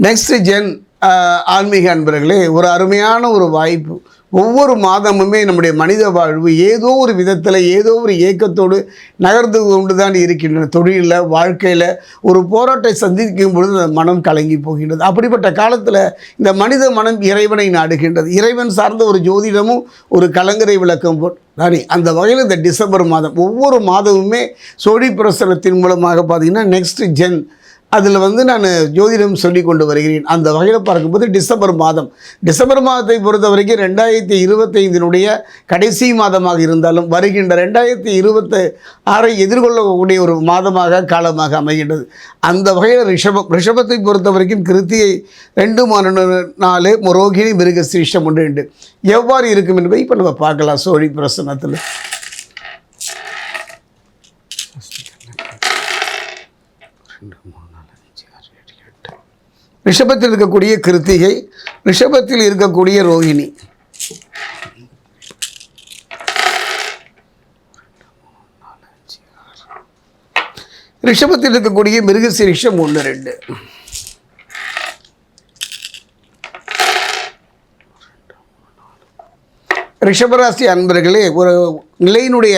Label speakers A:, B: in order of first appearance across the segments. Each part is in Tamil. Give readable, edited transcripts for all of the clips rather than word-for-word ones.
A: நெக்ஸ்ட் ஜென் ஆன்மீக அன்பர்களே, ஒரு அருமையான ஒரு வாய்ப்பு. ஒவ்வொரு மாதமுமே நம்முடைய மனித வாழ்வு ஏதோ ஒரு விதத்தில் ஏதோ ஒரு ஏக்கத்தோடு நகர்ந்து கொண்டு தான் இருக்கின்றன. தொழிலில், வாழ்க்கையில் ஒரு போராட்டத்தை சந்திக்கும் பொழுது அந்த மனம் கலங்கி போகின்றது. அப்படிப்பட்ட காலத்தில் இந்த மனித மனம் இறைவனை நாடுகின்றது. இறைவன் சார்ந்த ஒரு ஜோதிடமும் ஒரு கலங்கரை விளக்கம் தானே. அந்த வகையில் இந்த டிசம்பர் மாதம் ஒவ்வொரு மாதமுமே சோழி பிரசனத்தின் மூலமாக பார்த்திங்கன்னா நெக்ஸ்ட் ஜென் அதில் நான் ஜோதிடம் சொல்லி கொண்டு வருகிறேன். அந்த வகையில் பார்க்கும்போது டிசம்பர் மாதத்தை பொறுத்த வரைக்கும் 2025 கடைசி மாதமாக இருந்தாலும் வருகின்ற 2026 எதிர்கொள்ளக்கூடிய ஒரு மாதமாக காலமாக அமைகின்றது. அந்த வகையில் ரிஷபத்தை பொறுத்த வரைக்கும் கிருத்திகை 2 4 ரோகிணி மிருகசீரிஷம் 1 எவ்வாறு இருக்கும் என்பதை இப்போ நம்ம பார்க்கலாம். சோழி பிரசனத்தில் ரிஷபத்தில் இருக்கக்கூடிய கிருத்திகை, ரிஷபத்தில் இருக்கக்கூடிய ரோகிணி, ரிஷபத்தில் இருக்கக்கூடிய மிருகசீரிஷம் 1 2, ரிஷபராசி அன்பர்களே, ஒரு நிலையினுடைய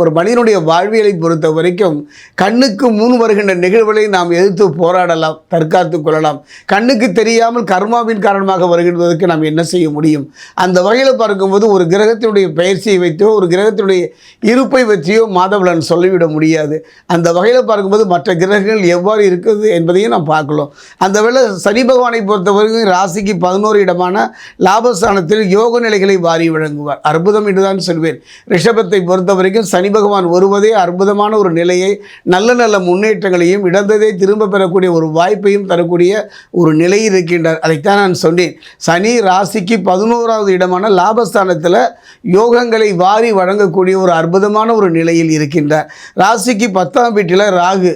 A: ஒரு மனிதனுடைய வாழ்வியலை பொறுத்த வரைக்கும் கண்ணுக்கு முன் வருகின்ற நிகழ்வுகளை நாம் எதிர்த்து போராடலாம், தற்காத்து கொள்ளலாம். கண்ணுக்கு தெரியாமல் கர்மாவின் காரணமாக வருகின்றதற்கு நாம் என்ன செய்ய முடியும்? அந்த வகையில் பார்க்கும்போது ஒரு கிரகத்தினுடைய பயிற்சியை வைத்தோ ஒரு கிரகத்தினுடைய இருப்பை வச்சியோ மாதவளன் சொல்லிவிட முடியாது. அந்த வகையில் பார்க்கும்போது மற்ற கிரகங்கள் எவ்வாறு இருக்குது என்பதையும் நாம் பார்க்கலாம். அந்த வேளை சனி பகவானை பொறுத்தவரைக்கும் ராசிக்கு 11 இடமான லாபஸ்தானத்தில் யோக நிலைகளை வாரி வழங்குவார். அற்புதம் என்றுதான் சொல்வேன். ரிஷபத்தை பொறுத்த வரைக்கும் சனி பகவான் வருவதே அற்புதமான ஒரு நிலையை, நல்ல நல்ல முன்னேற்றங்களையும் இடந்ததை திரும்ப பெறக்கூடிய ஒரு வாய்ப்பையும் தரக்கூடிய ஒரு நிலையில் இருக்கின்றார். அதைத்தான் நான் சொன்னேன். சனி ராசிக்கு 11வது இடமான லாபஸ்தானத்தில் யோகங்களை வாரி வழங்கக்கூடிய ஒரு அற்புதமான ஒரு நிலையில் இருக்கின்றார். ராசிக்கு 10ஆம் வீட்டில் ராகு,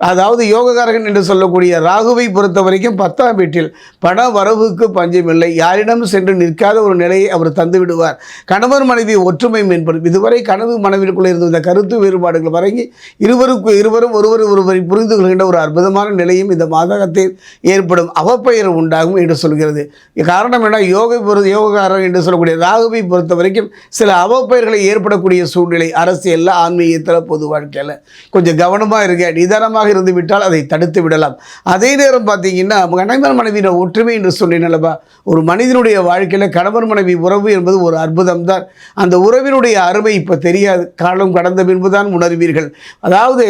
A: அதாவது யோககாரகன் என்று சொல்லக்கூடிய ராகுவை பொறுத்த வரைக்கும் 10ஆம் வீட்டில் பண வரவுக்கு பஞ்சமில்லை. யாரிடம் சென்று நிற்காத ஒரு நிலையை அவர் தந்து விடுவார். கணவர் மனைவி ஒற்றுமை மேம்படும். இதுவரை கனவு மனைவிற்குள்ளே இருந்த இந்த கருத்து வேறுபாடுகள் வரைங்கி இருவரும் ஒருவரை புரிந்து கொள்கின்ற ஒரு அற்புதமான நிலையும் இந்த மாதத்தில் ஏற்படும். அவப்பெயர் உண்டாகும் என்று சொல்கிறது. காரணம் என்ன? யோககாரன் என்று சொல்லக்கூடிய ராகுவை பொறுத்த வரைக்கும் சில அவப்பெயர்களை ஏற்படக்கூடிய சூழ்நிலை அரசியலில், ஆன்மீகத்தில், பொது வாழ்க்கையில் கொஞ்சம் கவனமாக இருக்க, நிதானமாக இருந்து விட்டால் அதை தடுத்து விடலாம். அதே நேரம் பார்த்தீங்கன்னா கணவன் மனைவியின் ஒற்றுமை என்று சொன்னேன்லவா, ஒரு மனிதனுடைய வாழ்க்கையில் கணவன் மனைவி உறவு என்பது ஒரு அற்புதம் தான். அந்த உறவினுடைய அருமை இப்போ தெரியாது, காலம் கடந்த பின்பு தான் உணர்வீர்கள். அதாவது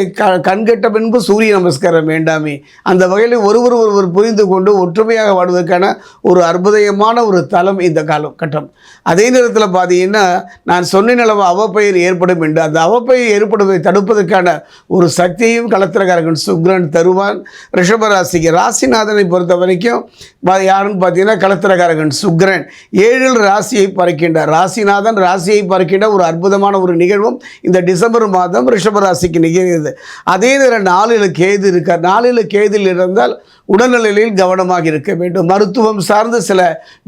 A: கண்கெட்ட பின்பு சூரிய நமஸ்காரம் வேண்டாமே. அந்த வகையில் ஒருவர் புரிந்து கொண்டு ஒற்றுமையாக வாழ்வதற்கான ஒரு அற்புதமான ஒரு தலம் இந்த காலகட்டம். அதே நேரத்தில் பார்த்தீங்கன்னா நான் சொன்னேன்லவா அவப்பெயர் ஏற்படும் என்று, அந்த அவப்பெயர் ஏற்படுவதை தடுப்பதற்கான ஒரு சக்தியையும் களத்திரக்காரர்கள் சுக்கிரன் தருவான். ரிஷபராசிக்கு ராசிநாதனை பொறுத்த வரைக்கும் யாருன்னு பார்த்தீங்கன்னா களத்திரக்காரகன் சுக்கிரன் 7 ராசியை பறிக்கின்றார். ராசிநாதன் ராசியை பறிக்கின்ற ஒரு அற்புதமான ஒரு நிகழ்வும் இந்த டிசம்பர் மாதம் ரிஷபராசிக்கு நிகழ்கிறது. அதே நேரம் 4 கேது இருக்கார். 4 கேதில் இருந்தால் உடல்நிலையில் கவனமாக இருக்க வேண்டும். மருத்துவம் சார்ந்த சில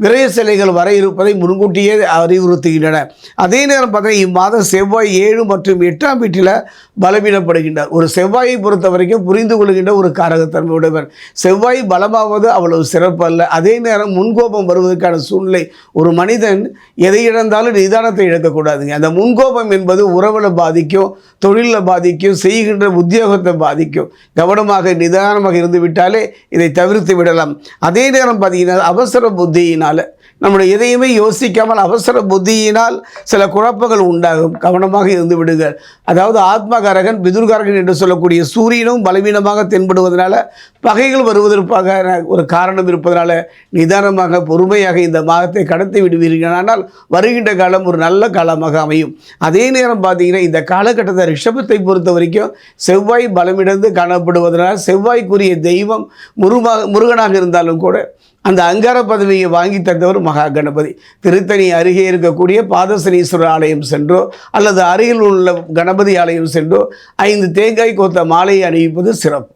A: விரய சிலைகள் வர இருப்பதை முன்கூட்டியே அறிவுறுத்துகின்றன. அதே நேரம் பார்த்தீங்கன்னா இம்மாதம் செவ்வாய் 7 மற்றும் 8ஆம் வீட்டில் பலவீனப்படுகின்றார். ஒரு செவ்வாயை பொறுத்த வரைக்கும் புரிந்து கொள்கின்ற ஒரு காரகத்தன்மை உடையவர். செவ்வாய் பலமாவது அவ்வளவு சிறப்பு அல்ல. அதே நேரம் முன்கோபம் வருவதற்கான சூழ்நிலை. ஒரு மனிதன் எதை இழந்தாலும் நிதானத்தை இழக்கக்கூடாதுங்க. அந்த முன்கோபம் என்பது உறவில் பாதிக்கும், தொழிலில் பாதிக்கும், செய்கின்ற உத்தியோகத்தை பாதிக்கும். கவனமாக நிதானமாக இருந்து விட்டாலே இதை தவிர்த்து விடலாம். அதே நேரம் பார்த்தீங்கன்னா அவசர புத்தியினால் நம்முடைய எதையுமே யோசிக்காமல் அவசர புத்தியினால் சில குழப்பங்கள் உண்டாகும். கவனமாக இருந்து விடுங்கள். அதாவது ஆத்மகாரகன் பிதுர்காரகன் என்று சொல்லக்கூடிய சூரியனும் பலவீனமாக தென்படுவதனால பகைகள் வருவதற்காக ஒரு காரணம் இருப்பதனால நிதானமாக பொறுமையாக இந்த மாதத்தை கடத்தி விடுவீர்கள். ஆனால் வருகின்ற காலம் ஒரு நல்ல காலமாக அமையும். அதே நேரம் பார்த்தீங்கன்னா இந்த காலகட்டத்தை ரிஷபத்தை பொறுத்த வரைக்கும் செவ்வாய் பலமிழந்து காணப்படுவதனால் செவ்வாய்க்குரிய தெய்வம் முருகனாக இருந்தாலும் கூட அந்த அங்கார பதவியை வாங்கி தந்தவர் மகா கணபதி. திருத்தணி அருகே இருக்கக்கூடிய பாதசனீஸ்வரர் ஆலயம் சென்றோ அல்லது அருகில் உள்ள கணபதி ஆலயம் சென்றோ 5 தேங்காய் கோத்த மாலையை அணிவிப்பது சிறப்பு.